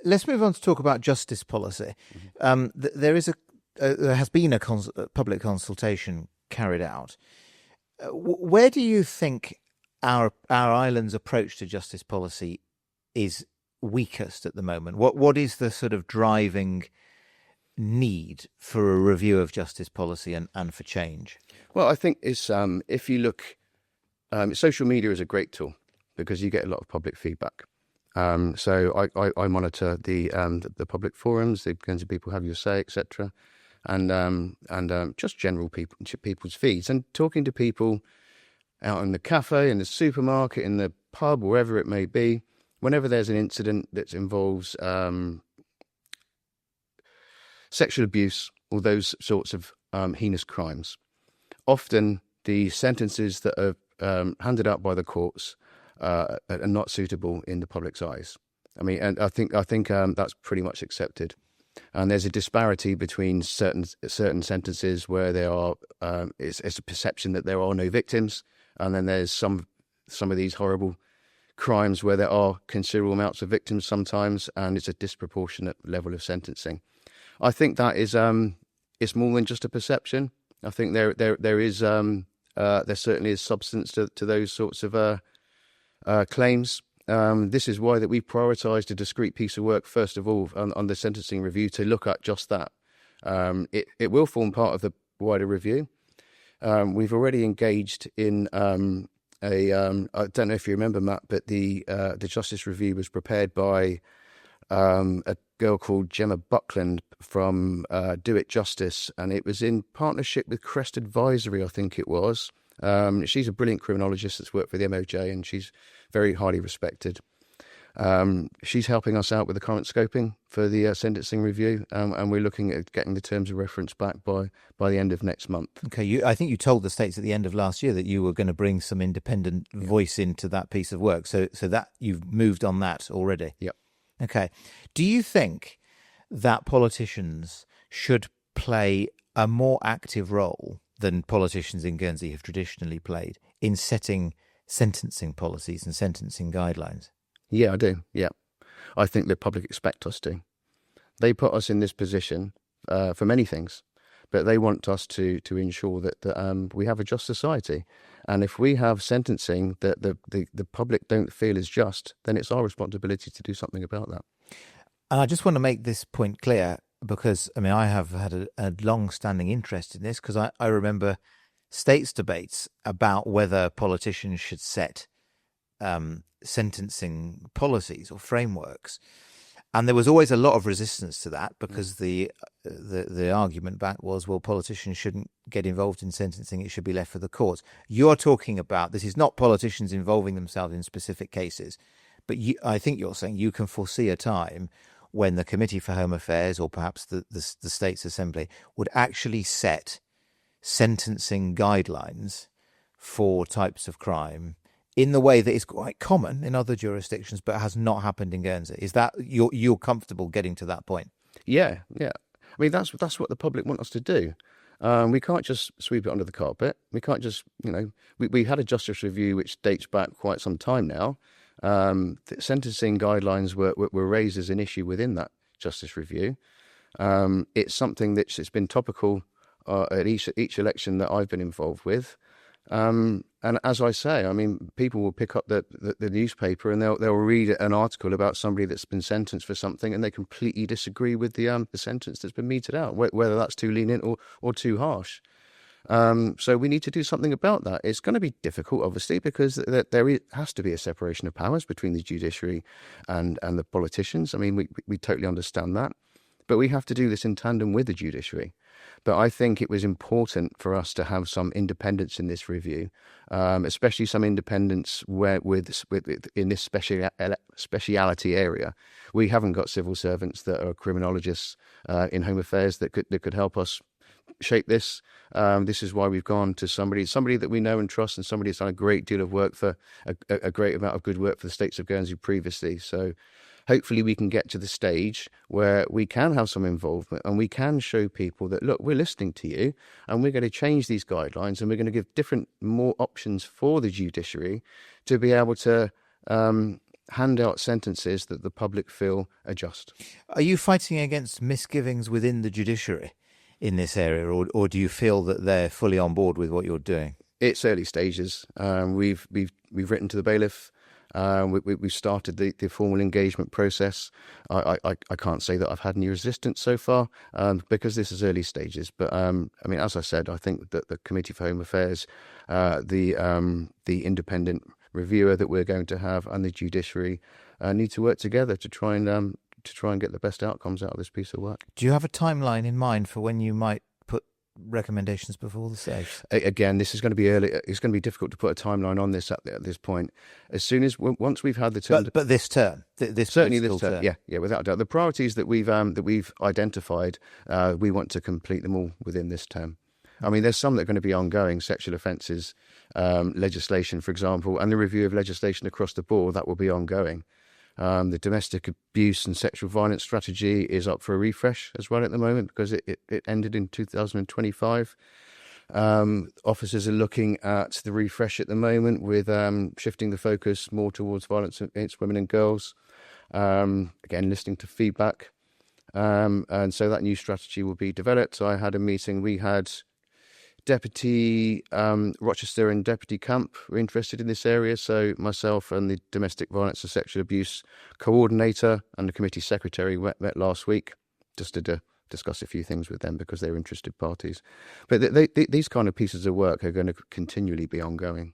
Let's move on to talk about justice policy. There has been a public consultation carried out. Where do you think our island's approach to justice policy is weakest at the moment? What is the sort of driving need for a review of justice policy and for change? Well, I think it's if you look, social media is a great tool because you get a lot of public feedback. So I monitor the public forums, the Guernsey People Have Your Say, etc., and just general people's feeds, and talking to people out in the cafe, in the supermarket, in the pub, wherever it may be. Whenever there's an incident that involves sexual abuse or those sorts of heinous crimes, often the sentences that are handed out by the courts are not suitable in the public's eyes. I mean, and I think that's pretty much accepted. And there's a disparity between certain sentences where there are it's a perception that there are no victims, and then there's some of these horrible crimes where there are considerable amounts of victims sometimes, and it's a disproportionate level of sentencing. I think that is it's more than just a perception. I think there certainly is substance to those sorts of claims. This is why that we prioritised a discrete piece of work first of all on the sentencing review to look at just that. It will form part of the wider review. We've already engaged in I don't know if you remember, Matt, but the Justice Review was prepared by a girl called Gemma Buckland from Do It Justice, and it was in partnership with Crest Advisory, I think it was. She's a brilliant criminologist that's worked for the MOJ, and she's very highly respected. She's helping us out with the current scoping for the sentencing review, and we're looking at getting the terms of reference back by the end of next month. Okay, I think you told the States at the end of last year that you were going to bring some independent voice into that piece of work, so that you've moved on that already. Yep. Okay. Do you think that politicians should play a more active role than politicians in Guernsey have traditionally played in setting sentencing policies and sentencing guidelines? Yeah, I do. Yeah. I think the public expect us to. They put us in this position for many things, but they want us to ensure that we have a just society. And if we have sentencing that the public don't feel is just, then it's our responsibility to do something about that. And I just want to make this point clear because, I mean, I have had a long-standing interest in this because I remember States debates about whether politicians should set sentencing policies or frameworks. And there was always a lot of resistance to that because the argument back was, well, politicians shouldn't get involved in sentencing. It should be left for the courts. You're talking about, this is not politicians involving themselves in specific cases, but I think you're saying you can foresee a time when the Committee for Home Affairs or perhaps the States Assembly would actually set sentencing guidelines for types of crime in the way that is quite common in other jurisdictions, but has not happened in Guernsey. Is that you're comfortable getting to that point? Yeah. I mean, that's what the public want us to do. We can't just sweep it under the carpet. We can't just, we had a justice review which dates back quite some time now. The sentencing guidelines were raised as an issue within that justice review. It's something that's been topical at each election that I've been involved with. And as I say, I mean, people will pick up the newspaper and they'll read an article about somebody that's been sentenced for something, and they completely disagree with the sentence that's been meted out, whether that's too lenient or too harsh. So we need to do something about that. It's going to be difficult, obviously, because there has to be a separation of powers between the judiciary and the politicians. I mean, we totally understand that. But we have to do this in tandem with the judiciary. But I think it was important for us to have some independence in this review, especially some independence in this speciality area. We haven't got civil servants that are criminologists in Home Affairs that could help us shape this. This is why we've gone to somebody that we know and trust, and somebody that's done a great deal of work for a great amount of good work for the States of Guernsey previously. So hopefully we can get to the stage where we can have some involvement and we can show people that, look, we're listening to you and we're going to change these guidelines and we're going to give more options for the judiciary to be able to hand out sentences that the public feel are just. Are you fighting against misgivings within the judiciary in this area, or do you feel that they're fully on board with what you're doing? It's early stages. We've written to the bailiff. We've started the formal engagement process. I can't say that I've had any resistance so far because this is early stages. But I mean, as I said, I think that the Committee for Home Affairs, the independent reviewer that we're going to have, and the judiciary need to work together to try and get the best outcomes out of this piece of work. Do you have a timeline in mind for when you might put recommendations before the stage? Again, this is going to be early. It's going to be difficult to put a timeline on this at this point. As soon as once we've had the term, but this term, this certainly this term, yeah, without a doubt, the priorities that we've identified, we want to complete them all within this term. I mean, there's some that are going to be ongoing, sexual offences legislation, for example, and the review of legislation across the board that will be ongoing. The domestic abuse and sexual violence strategy is up for a refresh as well at the moment because it ended in 2025. Officers are looking at the refresh at the moment with shifting the focus more towards violence against women and girls. Again, listening to feedback. And so that new strategy will be developed. So I had a meeting. We had Deputy Rochester and Deputy Camp were interested in this area. So myself and the Domestic Violence and Sexual Abuse Coordinator and the Committee Secretary met last week just to discuss a few things with them because they're interested parties. But these kind of pieces of work are going to continually be ongoing.